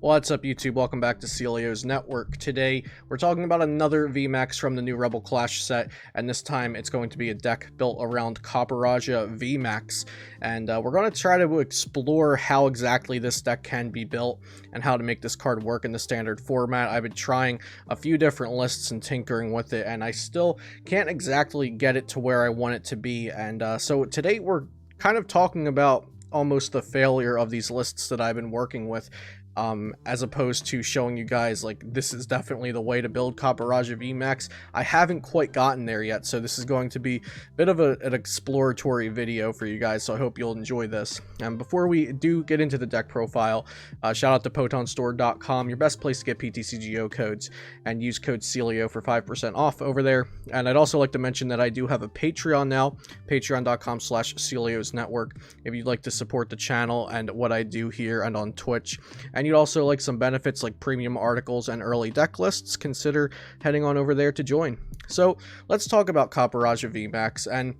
What's up YouTube, welcome back to Celio's Network. Today we're talking about another VMAX from the new Rebel Clash set, and this time it's going to be a deck built around Copperajah VMAX, and we're going to try to explore how exactly this deck can be built and how to make this card work in the standard format. I've been trying a few different lists and tinkering with it, and I still can't exactly get it to where I want it to be, and so today we're kind of talking about almost the failure of these lists that I've been working with, as opposed to showing you guys like this is definitely the way to build Copperajah VMAX. I haven't quite gotten there yet, so this is going to be a bit of an exploratory video for you guys, so I hope you'll enjoy this. And before we do get into the deck profile, shout out to PotonStore.com, your best place to get PTCGO codes, and use code CELIO for 5% off over there. And I'd also like to mention that I do have a Patreon now, patreon.com/Celios Network, if you'd like to support the channel and what I do here and on Twitch. And you'd also like some benefits like premium articles and early deck lists, consider heading on over there to join. So let's talk about Copperajah VMAX and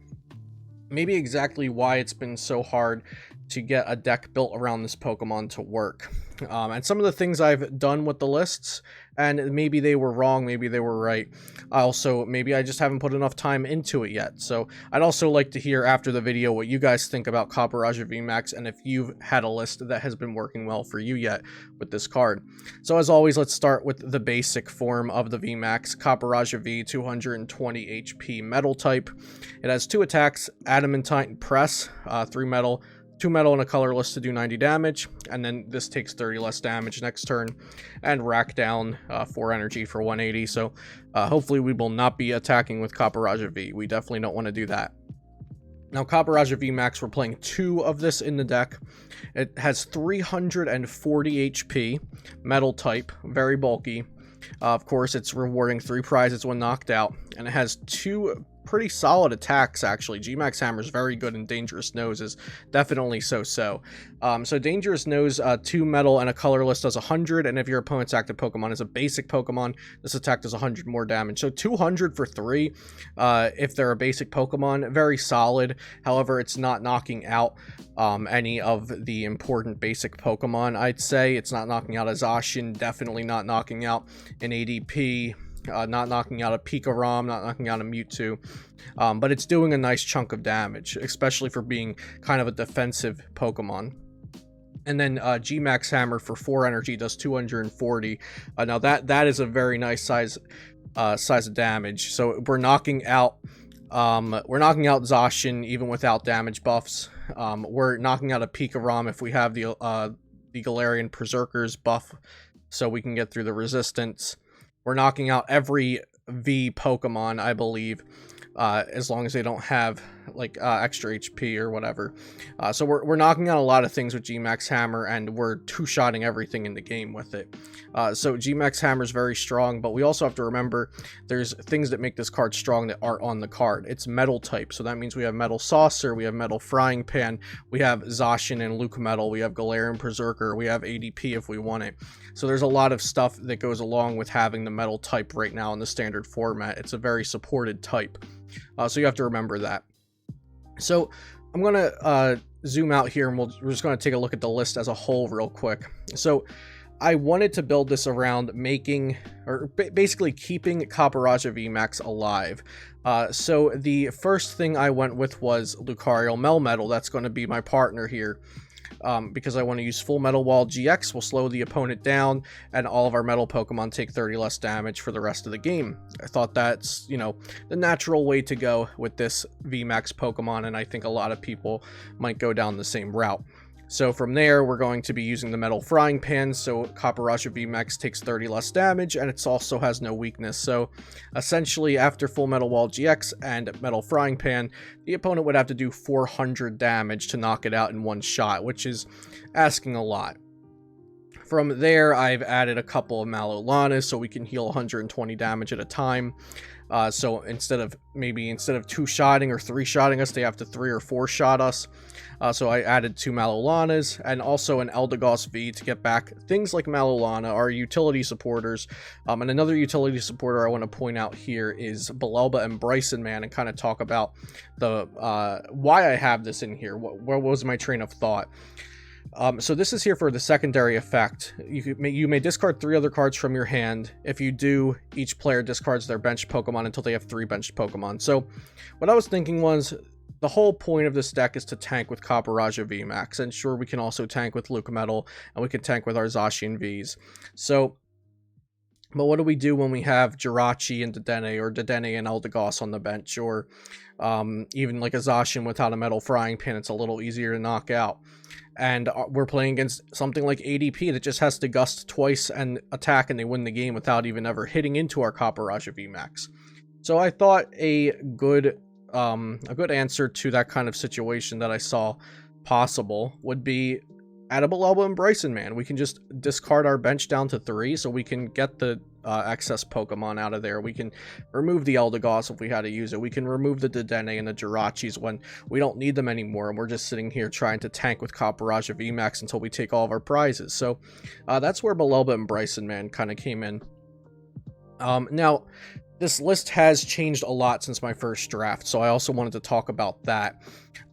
maybe exactly why it's been so hard to get a deck built around this Pokemon to work. And some of the things I've done with the lists, and maybe they were wrong, maybe they were right. Also, maybe I just haven't put enough time into it yet. So I'd also like to hear after the video what you guys think about Copperajah VMAX and if you've had a list that has been working well for you yet with this card. So as always, let's start with the basic form of the VMAX. Copperajah V, 220 HP metal type. It has 2 attacks, Adamantine and Press, 3 metal, 2 metal and a colorless to do 90 damage, and then this takes 30 less damage next turn, and rack down 4 energy for 180, so hopefully we will not be attacking with Copperajah V. We definitely don't want to do that. Now Copperajah VMAX, we're playing 2 of this in the deck. It has 340 HP, metal type, very bulky. Of course, it's rewarding 3 prizes when knocked out, and it has 2 pretty solid attacks actually. G-Max Hammer is very good, and Dangerous Nose is definitely so-so. So Dangerous Nose, 2 metal and a colorless does 100, and if your opponent's active Pokemon is a basic Pokemon, this attack does 100 more damage. So 200 for 3 if they're a basic Pokemon, very solid. However, it's not knocking out any of the important basic Pokemon. I'd say it's not knocking out a Zacian, definitely not knocking out an ADP, not knocking out a Pikarom, not knocking out a Mewtwo, but it's doing a nice chunk of damage, especially for being kind of a defensive Pokemon. And then G-Max Hammer for 4 energy does 240. Now that is a very nice size of damage. So we're knocking out Zacian even without damage buffs. We're knocking out a Pikarom if we have the Galarian Perrserker's buff, so we can get through the resistance. We're knocking out every V Pokemon, I believe, as long as they don't have like extra HP or whatever. So we're knocking out a lot of things with G-Max Hammer, and we're two-shotting everything in the game with it. So G-Max Hammer is very strong, but we also have to remember there's things that make this card strong that aren't on the card. It's metal type, so that means we have Metal Saucer, we have Metal Frying Pan, we have Zacian and Lucario Melmetal, we have Galarian Perrserker, we have ADP if we want it. So there's a lot of stuff that goes along with having the metal type right now in the standard format. It's a very supported type. So you have to remember that. So I'm going to zoom out here, and we're just going to take a look at the list as a whole real quick. So I wanted to build this around making, or basically keeping Copperajah VMAX alive. So the first thing I went with was Lucario Melmetal. That's going to be my partner here. Because I want to use full Metal Wall GX, will slow the opponent down, and all of our metal Pokemon take 30 less damage for the rest of the game. I thought that's, you know, the natural way to go with this VMAX Pokemon, and I think a lot of people might go down the same route. So from there, we're going to be using the Metal Frying Pan, so Copperajah VMAX takes 30 less damage, and it also has no weakness. So essentially, after full Metal Wall GX and Metal Frying Pan, the opponent would have to do 400 damage to knock it out in one shot, which is asking a lot. From there, I've added a couple of Mallow Lanas so we can heal 120 damage at a time. So instead of 2-shotting or 3-shotting us, they have to 3 or 4-shot us. So I added 2 Mallow Lanas and also an Eldegoss V to get back things like Mallow Lana, our utility supporters. And another utility supporter I want to point out here is Belelba and Bryson Man, and kind of talk about the why I have this in here. What was my train of thought? So this is here for the secondary effect. You may discard 3 other cards from your hand. If you do, each player discards their benched Pokemon until they have 3 benched Pokemon. So what I was thinking was, the whole point of this deck is to tank with Copperajah VMAX, and sure, we can also tank with Lucametal, and we can tank with our Zacian Vs. So, but what do we do when we have Jirachi and Dedenne, or Dedenne and Eldegoss on the bench, or even like a Zacian without a Metal Frying Pan? It's a little easier to knock out. And we're playing against something like ADP that just has to gust twice and attack, and they win the game without even ever hitting into our Copperajah VMAX. So I thought a good answer to that kind of situation that I saw possible would be add a Belelba and Bryson Man. We can just discard our bench down to 3, so we can get the excess Pokemon out of there. We can remove the Eldegoss if we had to use it. We can remove the Dedenne and the Jirachis when we don't need them anymore, and we're just sitting here trying to tank with Copperajah VMAX until we take all of our prizes. So that's where Belelba and Bryson Man kind of came in. Now, this list has changed a lot since my first draft, so I also wanted to talk about that.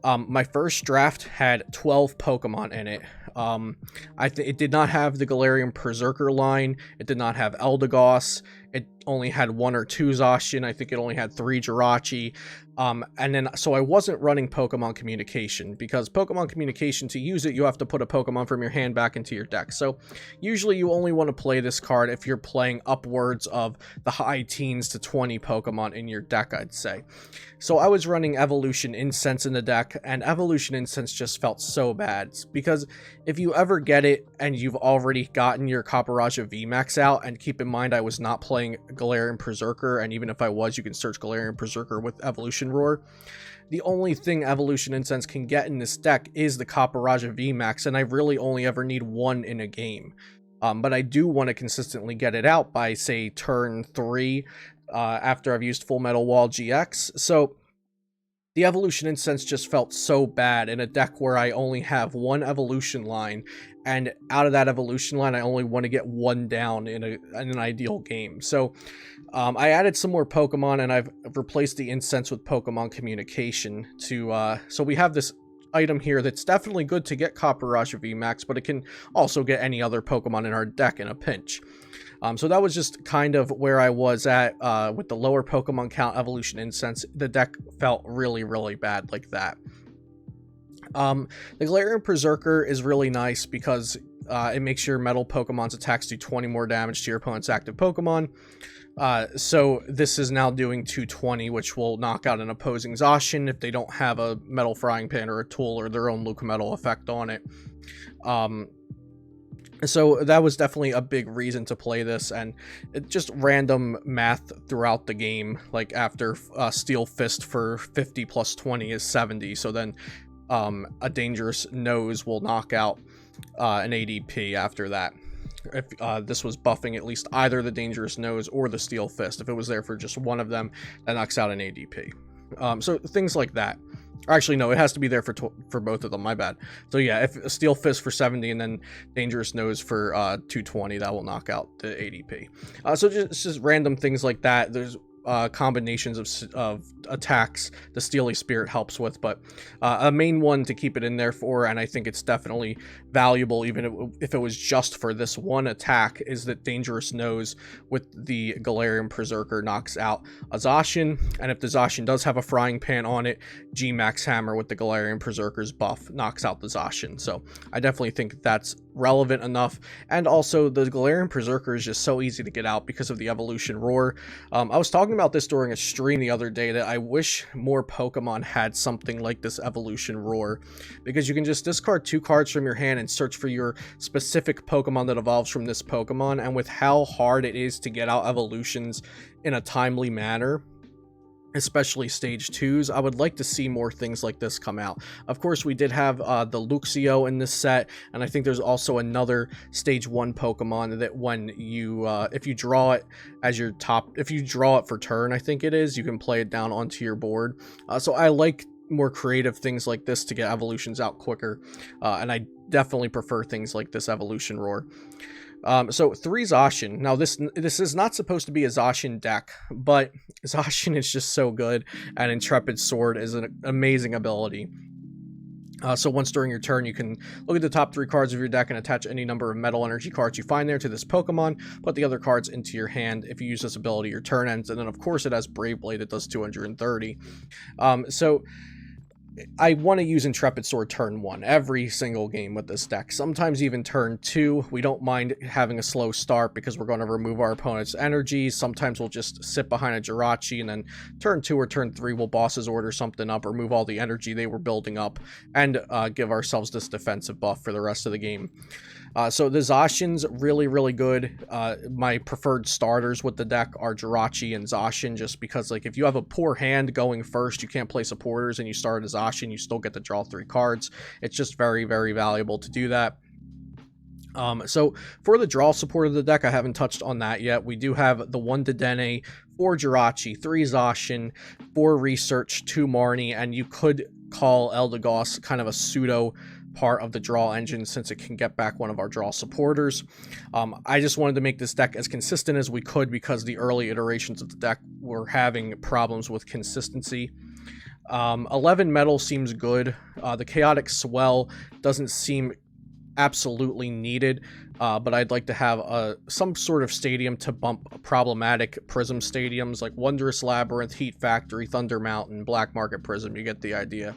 My first draft had 12 Pokemon in it. It did not have the Galarian Perrserker line. It did not have Eldegoss. It only had 1 or 2 Zacian. I think it only had 3 Jirachi. And then, so I wasn't running Pokemon Communication, because Pokemon Communication, to use it, you have to put a Pokemon from your hand back into your deck. So usually you only want to play this card if you're playing upwards of the high teens to 20 Pokemon in your deck, I'd say. So I was running Evolution Incense in the deck, and Evolution Incense just felt so bad, because if you ever get it and you've already gotten your Copperajah VMAX out, and keep in mind I was not playing Galarian Perrserker, and even if I was, you can search Galarian Perrserker with Evolution Roar. The only thing Evolution Incense can get in this deck is the Copperajah VMAX, and I really only ever need 1 in a game. But I do want to consistently get it out by, say, turn 3, after I've used Full Metal Wall GX. So the Evolution Incense just felt so bad in a deck where I only have 1 evolution line, and out of that evolution line I only want to get 1 down in an ideal game. So I added some more Pokemon, and I've replaced the Incense with Pokemon Communication to so we have this item here that's definitely good to get Copperajah VMAX, but it can also get any other Pokemon in our deck in a pinch. So that was just kind of where I was at with the lower Pokemon count Evolution Incense. The deck felt really, really bad like that. The Galarian Perrserker is really nice because it makes your metal Pokemon's attacks do 20 more damage to your opponent's active Pokemon. So this is now doing 220, which will knock out an opposing Zacian if they don't have a Metal Frying Pan or a tool or their own Lucametal effect on it. So that was definitely a big reason to play this, and it just random math throughout the game. Like after Steel Fist for 50 plus 20 is 70, so then a Dangerous Nose will knock out an ADP after that. If this was buffing at least either the Dangerous Nose or the Steel Fist. If it was there for just one of them, that knocks out an ADP. So things like that. Actually, no, it has to be there for both of them, my bad. So yeah, if a Steel Fist for 70 and then Dangerous Nose for 220, that will knock out the ADP. So just random things like that. There's combinations of attacks the Steely Spirit helps with, but a main one to keep it in there for, and I think it's definitely valuable even if it was just for this one attack, is that Dangerous Nose with the Galarian Perrserker knocks out a Zacian, and if the Zacian does have a Frying Pan on it, G-Max Hammer with the Galarian Perrserker's buff knocks out the Zacian. So I definitely think that's relevant enough. And also the Galarian Perrserker is just so easy to get out because of the Evolution Roar. I was talking about this during a stream the other day, that I wish more Pokemon had something like this Evolution Roar, because you can just discard 2 cards from your hand and search for your specific Pokemon that evolves from this Pokemon. And with how hard it is to get out evolutions in a timely manner, especially stage 2s, I would like to see more things like this come out. Of course, we did have the Lucario in this set, and I think there's also another stage 1 Pokemon that when you if you draw it as your top, if you draw it for turn, I think it is, you can play it down onto your board. So I like more creative things like this to get evolutions out quicker, and I definitely prefer things like this Evolution Roar. So 3 Zacian. Now this is not supposed to be a Zacian deck, but Zacian is just so good, and Intrepid Sword is an amazing ability. So once during your turn, you can look at the top 3 cards of your deck and attach any number of metal energy cards you find there to this Pokemon. Put the other cards into your hand. If you use this ability, your turn ends. And then, of course, it has Brave Blade that does 230. So I want to use Intrepid Sword turn 1 every single game with this deck. Sometimes even turn 2. We don't mind having a slow start because we're going to remove our opponent's energy. Sometimes we'll just sit behind a Jirachi, and then turn 2 or turn 3 we'll Boss's Order something up, remove all the energy they were building up, and give ourselves this defensive buff for the rest of the game. So the Zacian's really, really good. My preferred starters with the deck are Jirachi and Zacian, just because, like, if you have a poor hand going first, you can't play supporters, and you start a Zacian, you still get to draw 3 cards. It's just very, very valuable to do that. So for the draw support of the deck, I haven't touched on that yet. We do have the 1 Dedenne, 4 Jirachi, 3 Zacian, 4 Research, 2 Marnie, and you could call Eldegoss kind of a pseudo part of the draw engine since it can get back one of our draw supporters. I just wanted to make this deck as consistent as we could because the early iterations of the deck were having problems with consistency. 11 metal seems good. The Chaotic Swell doesn't seem absolutely needed, but I'd like to have some sort of stadium to bump problematic Prism stadiums like Wondrous Labyrinth, Heat Factory, Thunder Mountain, Black Market Prism. You get the idea.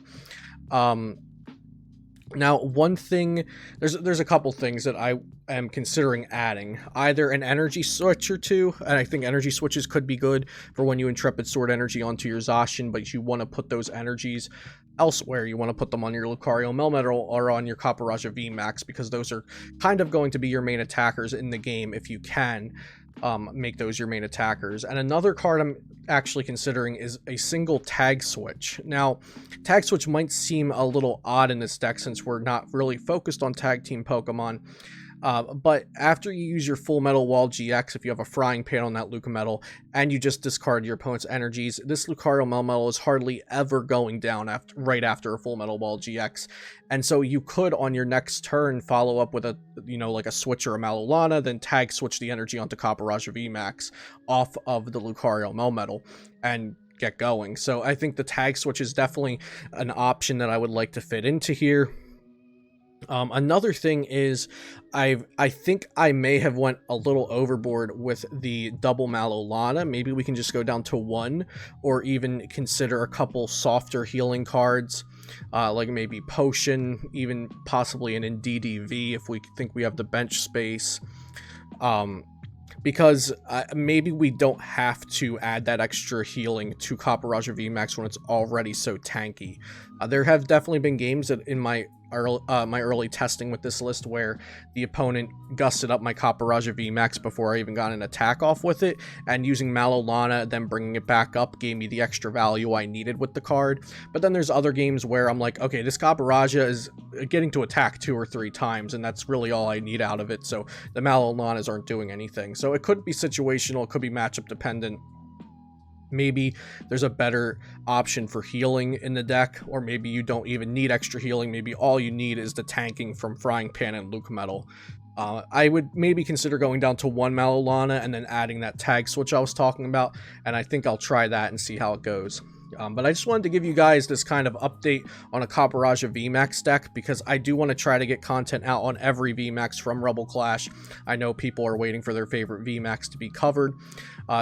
Now, one thing, there's a couple things that I am considering adding. Either an energy switch or 2, and I think energy switches could be good for when you Intrepid Sword energy onto your Zacian, but you want to put those energies elsewhere. You want to put them on your Lucario Melmetal or on your Copperajah VMAX, because those are kind of going to be your main attackers in the game if you can make those your main attackers. And another card I'm actually considering is a single tag switch. Now, tag switch might seem a little odd in this deck since we're not really focused on tag team Pokemon. But after you use your Full Metal Wall GX, if you have a Frying Pan on that Lucametal, and you just discard your opponent's energies, this Lucario Melmetal is hardly ever going down right after a Full Metal Wall GX. And so you could, on your next turn, follow up with a, like a switch or a Mallow Lana, then tag switch the energy onto Copperajah VMAX off of the Lucario Melmetal, and get going. So I think the tag switch is definitely an option that I would like to fit into here. Another thing is I think I may have went a little overboard with the double Mallow Lana. Maybe we can just go down to 1, or even consider a couple softer healing cards, like maybe Potion, even possibly an DDV if we think we have the bench space. Because maybe we don't have to add that extra healing to Copperajah VMAX when it's already so tanky. There have definitely been games that in my early testing with this list where the opponent gusted up my Copperajah VMAX before I even got an attack off with it, and using Mallow Lana, then bringing it back up, gave me the extra value I needed with the card. But then there's other games where I'm like, okay, this Copperajah is getting to attack 2 or 3 times, and that's really all I need out of it, so the Mallow Lanas aren't doing anything. So it could be situational, it could be matchup dependent. Maybe there's a better option for healing in the deck, or maybe you don't even need extra healing. Maybe all you need is the tanking from Frying Pan and Lucametal. I would maybe consider going down to 1 Mallow Lana and then adding that tag switch I was talking about, and I think I'll try that and see how it goes. But I just wanted to give you guys this kind of update on a Copperajah VMAX deck, because I do want to try to get content out on every VMAX from Rebel Clash. I know people are waiting for their favorite VMAX to be covered.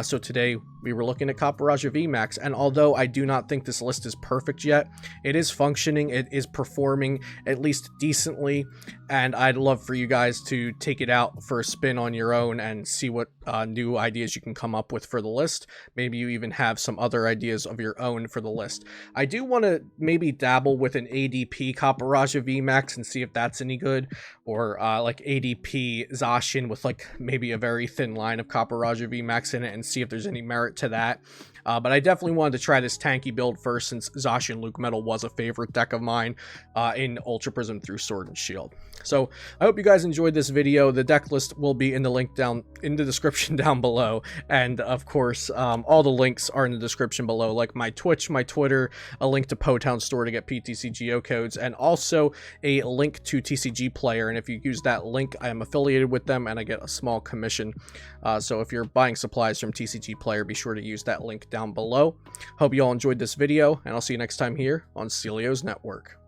So today we were looking at Copperajah VMAX, and although I do not think this list is perfect yet, it is functioning, it is performing at least decently, and I'd love for you guys to take it out for a spin on your own and see what new ideas you can come up with for the list. Maybe you even have some other ideas of your own for the list. I do want to maybe dabble with an ADP Copperajah VMAX and see if that's any good, or like ADP Zacian with like maybe a very thin line of Copperajah VMAX in it, and see if there's any merit to that. But I definitely wanted to try this tanky build first, since Zacian Lucametal was a favorite deck of mine in Ultra Prism through Sword and Shield. So I hope you guys enjoyed this video. The deck list will be in the link down in the description down below, and of course all the links are in the description below, like my Twitch, my Twitter, a link to Potown store to get PTC geocodes, and also a link to TCG Player. And if you use that link, I am affiliated with them and I get a small commission. So if you're buying supplies from TCG Player, be sure to use that link down below. Hope you all enjoyed this video, and I'll see you next time here on Celio's Network.